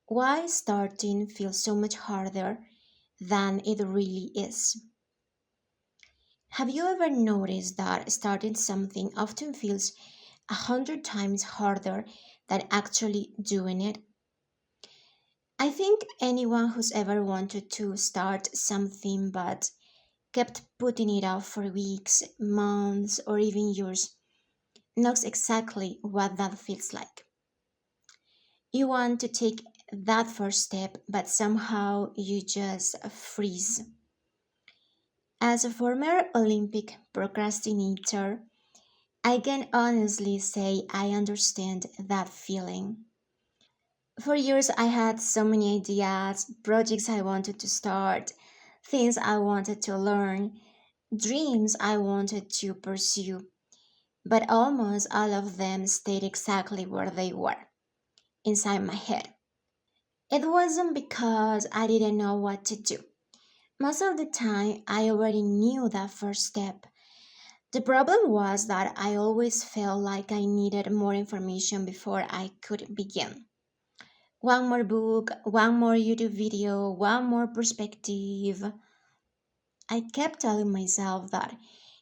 Why starting feels so much harder than it really is. Have you ever noticed that starting something often feels 100 times harder than actually doing it? I think anyone who's ever wanted to start something but kept putting it off for weeks, months, or even years knows exactly what that feels like. You want to take that first step, but somehow you just freeze. As a former Olympic procrastinator, I can honestly say I understand that feeling. For years, I had so many ideas, projects I wanted to start, things I wanted to learn, dreams I wanted to pursue, but almost all of them stayed exactly where they were, inside my head. It wasn't because I didn't know what to do. Most of the time, I already knew that first step. The problem was that I always felt like I needed more information before I could begin. One more book, one more YouTube video, one more perspective. I kept telling myself that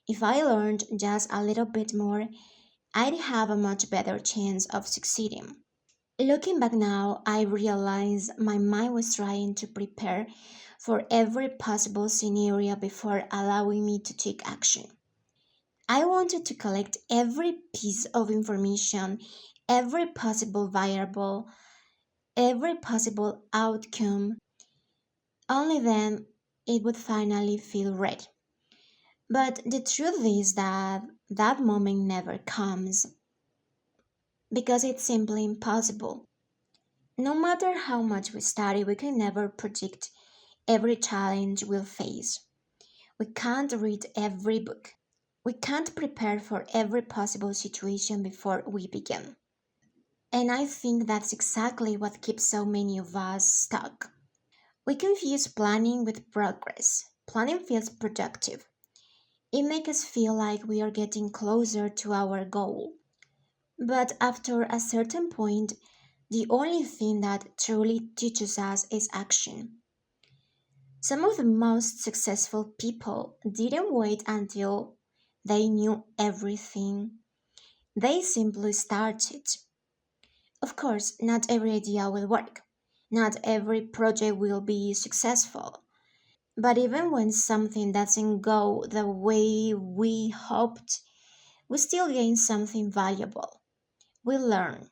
if I learned just a little bit more, I'd have a much better chance of succeeding. Looking back now, I realize my mind was trying to prepare for every possible scenario before allowing me to take action. I wanted to collect every piece of information, every possible variable, every possible outcome. Only then it would finally feel ready. But the truth is that that moment never comes because it's simply impossible. No matter how much we study, we can never predict every challenge we'll face. We can't read every book. We can't prepare for every possible situation before we begin. And I think that's exactly what keeps so many of us stuck. We confuse planning with progress. Planning feels productive. It makes us feel like we are getting closer to our goal. But after a certain point, the only thing that truly teaches us is action. Some of the most successful people didn't wait until they knew everything. They simply started. Of course, not every idea will work. Not every project will be successful. But even when something doesn't go the way we hoped, we still gain something valuable. We learn.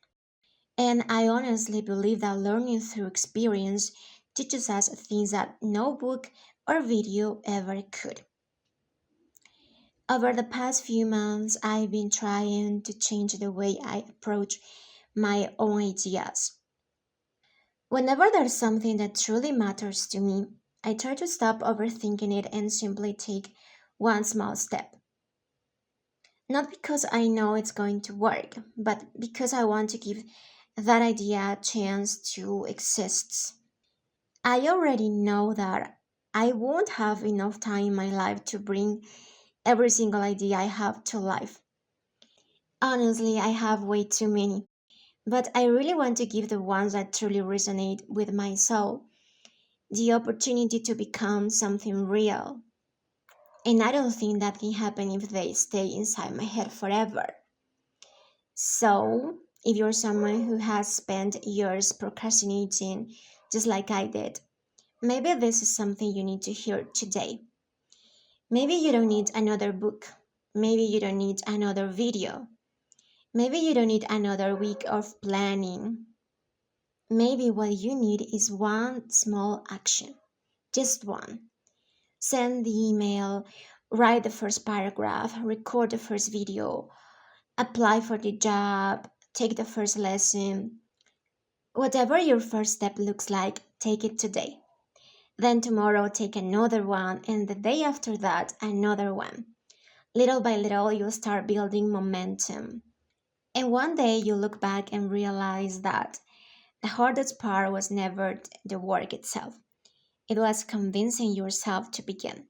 And I honestly believe that learning through experience teaches us things that no book or video ever could. Over the past few months, I've been trying to change the way I approach my own ideas. Whenever there's something that truly matters to me, I try to stop overthinking it and simply take one small step. Not because I know it's going to work, but because I want to give that idea a chance to exist. I already know that I won't have enough time in my life to bring every single idea I have to life. Honestly, I have way too many, but I really want to give the ones that truly resonate with my soul the opportunity to become something real. And I don't think that can happen if they stay inside my head forever. So, if you're someone who has spent years procrastinating, just like I did, maybe this is something you need to hear today. Maybe you don't need another book. Maybe you don't need another video. Maybe you don't need another week of planning. Maybe what you need is one small action. Just one. Send the email, write the first paragraph, record the first video, apply for the job, take the first lesson. Whatever your first step looks like, take it today. Then tomorrow, take another one, and the day after that, another one. Little by little, you'll start building momentum. And one day, you'll look back and realize that the hardest part was never the work itself, it was convincing yourself to begin.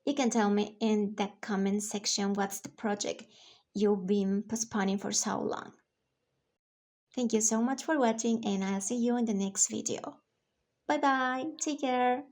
You can tell me in the comment section what's the project you've been postponing for so long. Thank you so much for watching, and I'll see you in the next video. Bye bye. Take care.